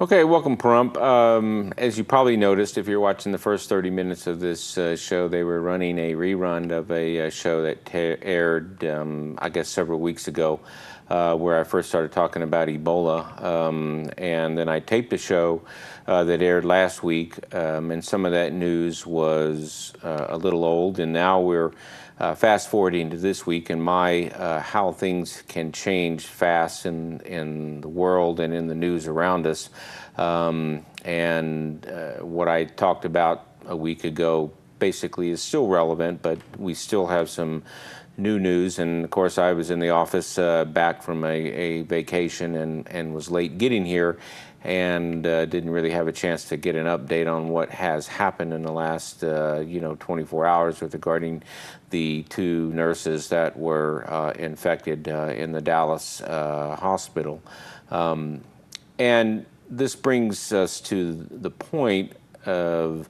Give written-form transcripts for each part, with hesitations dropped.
Okay, welcome, Pahrump. As you probably noticed, if you're watching the first 30 minutes of this show, they were running a rerun of a show that aired, I guess, several weeks ago, where I first started talking about Ebola. And then I taped a show that aired last week, and some of that news was a little old, and now we're fast forwarding to this week, and how things can change fast in the world and in the news around us. What I talked about a week ago basically is still relevant, but we still have some new news. And of course, I was in the office back from a vacation and was late getting here, and didn't really have a chance to get an update on what has happened in the last 24 hours regarding the two nurses that were infected in the Dallas hospital. And this brings us to the point of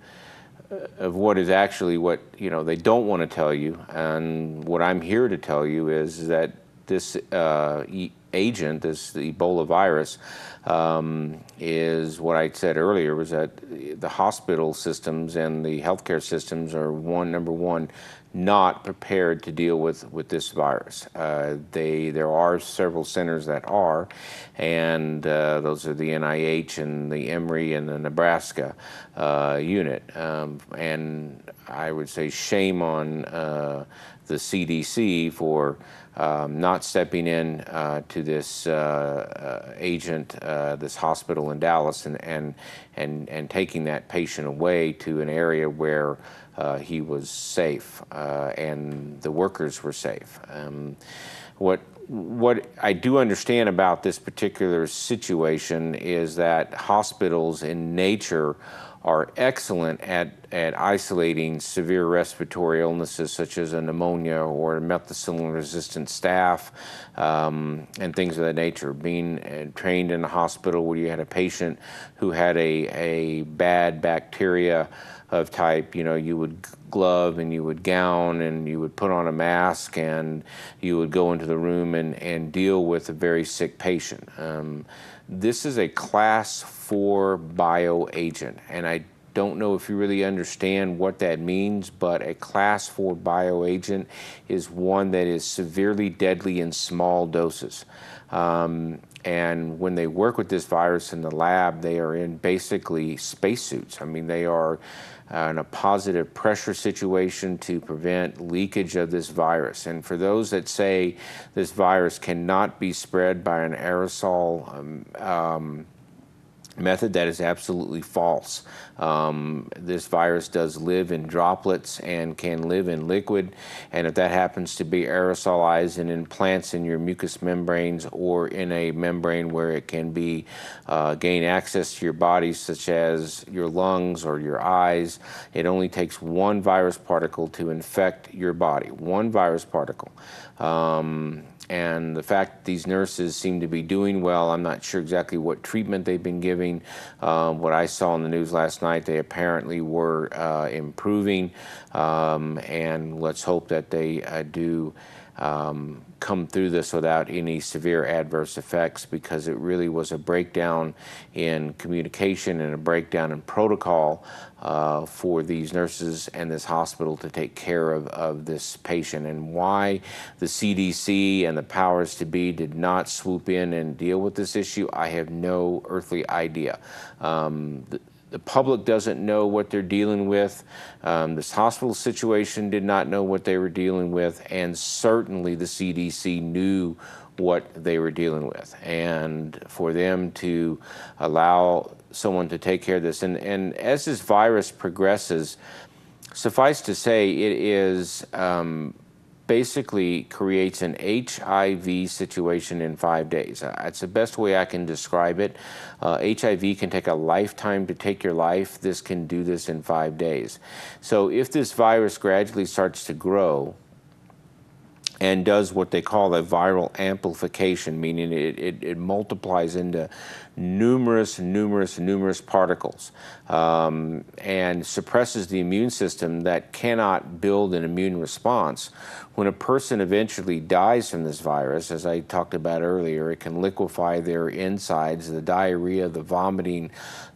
what is actually what they don't want to tell you, and what I'm here to tell you is that this agent, this the Ebola virus, is what I said earlier, was that the hospital systems and the healthcare systems are number one, not prepared to deal with this virus. There are several centers that are, and those are the NIH and the Emory and the Nebraska unit. And I would say shame on the CDC for not stepping in to this agent, this hospital in Dallas, and taking that patient away to an area where he was safe and the workers were safe. What I do understand about this particular situation is that hospitals in nature are excellent at isolating severe respiratory illnesses such as a pneumonia or methicillin-resistant staph, and things of that nature. Being trained in a hospital where you had a patient who had a bad bacteria of type, you would glove and you would gown and you would put on a mask and you would go into the room and deal with a very sick patient. This is a class 4 bioagent, and I don't know if you really understand what that means, but a class 4 bioagent is one that is severely deadly in small doses. And when they work with this virus in the lab, they are in basically spacesuits. I mean, they are in a positive pressure situation to prevent leakage of this virus. And for those that say this virus cannot be spread by an aerosol method, that is absolutely false. This virus does live in droplets and can live in liquid, and if that happens to be aerosolized and in plants in your mucous membranes or in a membrane where it can be gain access to your body, such as your lungs or your eyes, it only takes one virus particle to infect your body, one virus particle. And the fact that these nurses seem to be doing well, I'm not sure exactly what treatment they've been giving. What I saw in the news last night, they apparently were improving, and let's hope that they do come through this without any severe adverse effects, because it really was a breakdown in communication and a breakdown in protocol for these nurses and this hospital to take care of this patient. And why the CDC and the powers to be did not swoop in and deal with this issue, I have no earthly idea. The public doesn't know what they're dealing with. This hospital situation did not know what they were dealing with, and certainly the CDC knew what they were dealing with. And for them to allow someone to take care of this, and as this virus progresses, suffice to say, it is basically creates an HIV situation in 5 days. It's the best way I can describe it. HIV can take a lifetime to take your life. This can do this in 5 days. So if this virus gradually starts to grow, and does what they call a viral amplification, meaning it multiplies into numerous particles, and suppresses the immune system that cannot build an immune response. When a person eventually dies from this virus, as I talked about earlier, it can liquefy their insides, the diarrhea, the vomiting,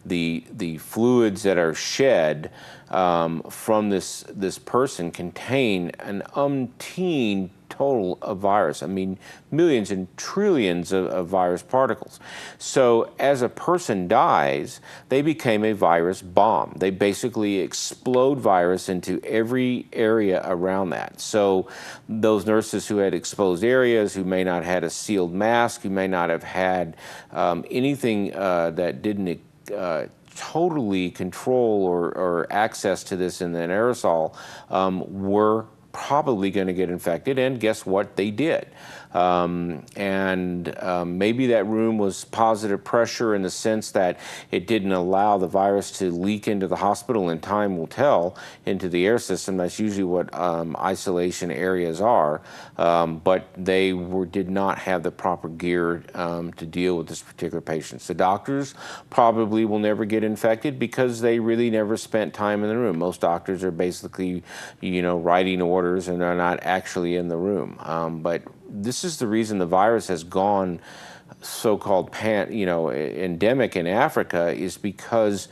the fluids that are shed from this person contain an umpteen total of virus. I mean, millions and trillions of virus particles. So as a person dies, they became a virus bomb. They basically explode virus into every area around that. So those nurses who had exposed areas, who may not have had a sealed mask, who may not have had anything that didn't totally control or access to this in an aerosol, were probably going to get infected, and guess what? They did. Maybe that room was positive pressure in the sense that it didn't allow the virus to leak into the hospital, and time will tell, into the air system. That's usually what isolation areas are, but they did not have the proper gear to deal with this particular patient. So doctors probably will never get infected because they really never spent time in the room. Most doctors are basically, writing orders and are not actually in the room. But this is the reason the virus has gone so-called endemic in Africa, is because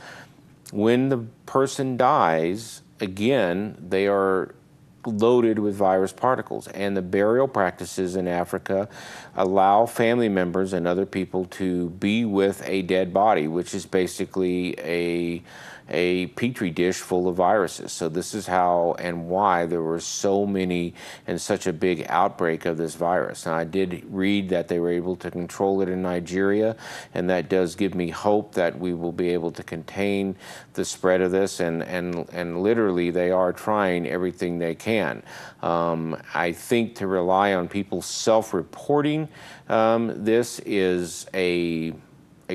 when the person dies, again, they are loaded with virus particles, and the burial practices in Africa allow family members and other people to be with a dead body, which is basically a petri dish full of viruses. So this is how and why there were so many and such a big outbreak of this virus. And I did read that they were able to control it in Nigeria, and that does give me hope that we will be able to contain the spread of this, and literally they are trying everything they can. I think to rely on people self-reporting this is a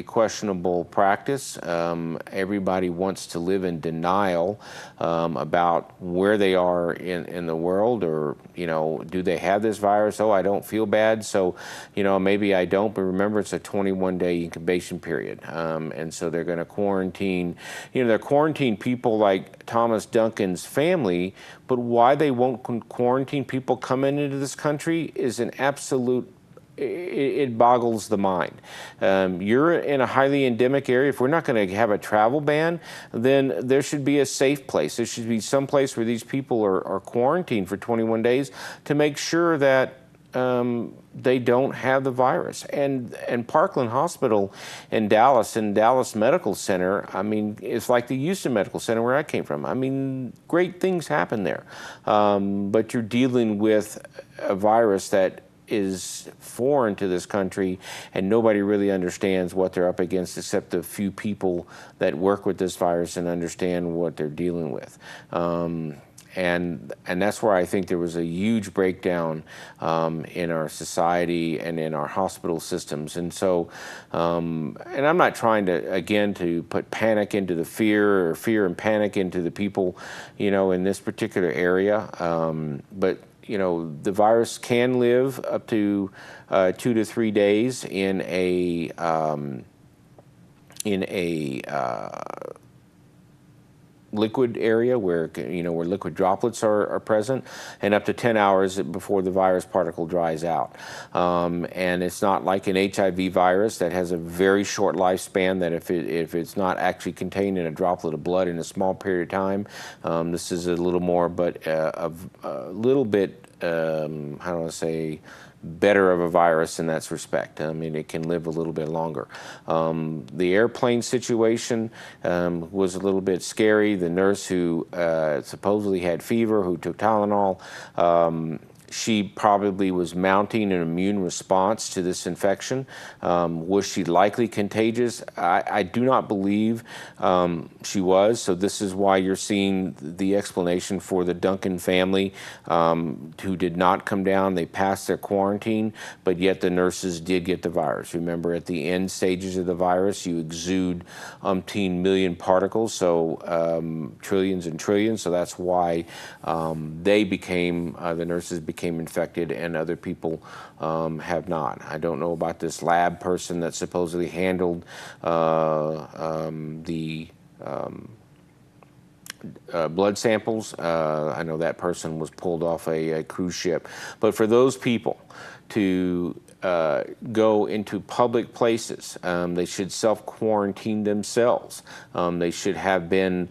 questionable practice. Everybody wants to live in denial about where they are in the world, or do they have this virus? Oh, I don't feel bad, so maybe I don't. But remember, it's a 21-day incubation period, and so they're going to quarantine. They're quarantining people like Thomas Duncan's family, but why they won't quarantine people coming into this country is an absolute. It boggles the mind. You're in a highly endemic area. If we're not going to have a travel ban, then there should be a safe place. There should be some place where these people are quarantined for 21 days to make sure that they don't have the virus. And Parkland Hospital in Dallas Medical Center, I mean, it's like the Houston Medical Center where I came from. I mean, great things happen there. But you're dealing with a virus that is foreign to this country, and nobody really understands what they're up against except a few people that work with this virus and understand what they're dealing with. And that's where I think there was a huge breakdown in our society and in our hospital systems. And so, and I'm not trying to put panic into the fear, or fear and panic into the people, in this particular area. But the virus can live up to 2 to 3 days in a liquid area where liquid droplets are present, and up to 10 hours before the virus particle dries out. And it's not like an HIV virus that has a very short lifespan, that if it's not actually contained in a droplet of blood in a small period of time, this is a little more, but a little bit, how do I say, better of a virus in that respect. I mean, it can live a little bit longer. The airplane situation was a little bit scary. The nurse who supposedly had fever, who took Tylenol, she probably was mounting an immune response to this infection. Was she likely contagious? I do not believe she was. So this is why you're seeing the explanation for the Duncan family who did not come down. They passed their quarantine, but yet the nurses did get the virus. Remember, at the end stages of the virus, you exude umpteen million particles, so trillions and trillions. So that's why the nurses became became infected and other people have not. I don't know about this lab person that supposedly handled the blood samples. I know that person was pulled off a cruise ship. But for those people to go into public places, they should self-quarantine themselves. They should have been,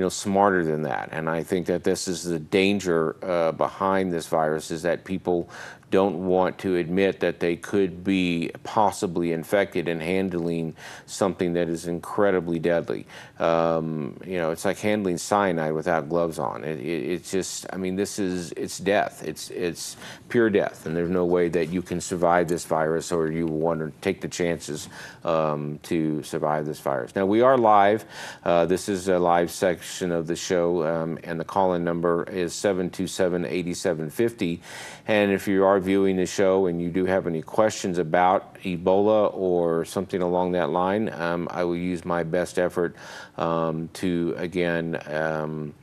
smarter than that. And I think that this is the danger behind this virus, is that people don't want to admit that they could be possibly infected and handling something that is incredibly deadly. It's like handling cyanide without gloves on. It's just, it's death. It's pure death, and there's no way that you can survive this virus, or you want to take the chances to survive this virus. Now, we are live. This is a live section of the show, and the call-in number is 727-8750. And if you are viewing the show and you do have any questions about Ebola or something along that line, I will use my best effort to, again,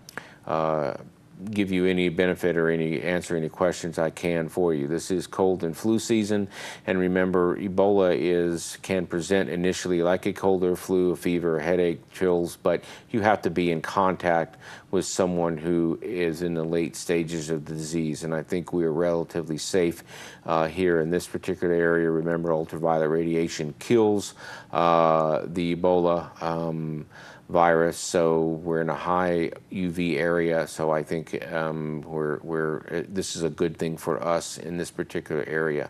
give you any benefit or answer any questions I can for you. This is cold and flu season, and remember, Ebola can present initially like a cold or flu, a fever, a headache, chills, but you have to be in contact with someone who is in the late stages of the disease, and I think we are relatively safe here in this particular area. Remember, ultraviolet radiation kills the Ebola virus, so we're in a high UV area, so I think this is a good thing for us in this particular area.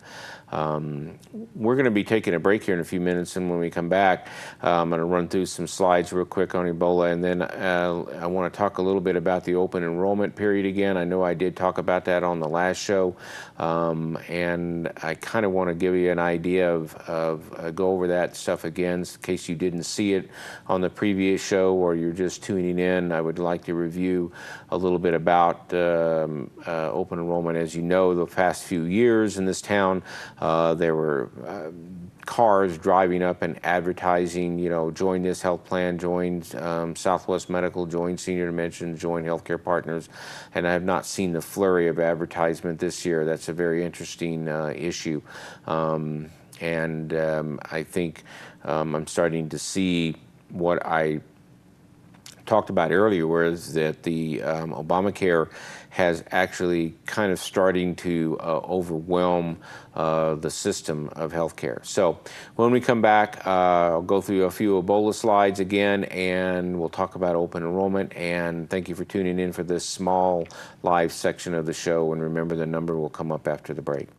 We're going to be taking a break here in a few minutes, and when we come back, I'm going to run through some slides real quick on Ebola, and then I want to talk a little bit about the open enrollment period again. I know I did talk about that on the last show, and I kind of want to give you an idea of go over that stuff again in case you didn't see it on the previous show or you're just tuning in. I would like to review a little bit about open enrollment. As you know, the past few years in this town, there were cars driving up and advertising, join this health plan, join Southwest Medical, join Senior Dimensions, join Healthcare Partners, and I have not seen the flurry of advertisement this year. That's a very interesting issue, and I think I'm starting to see what I talked about earlier, was that the Obamacare has actually kind of starting to overwhelm the system of healthcare. So when we come back, I'll go through a few Ebola slides again, and we'll talk about open enrollment. And thank you for tuning in for this small live section of the show. And remember, the number will come up after the break.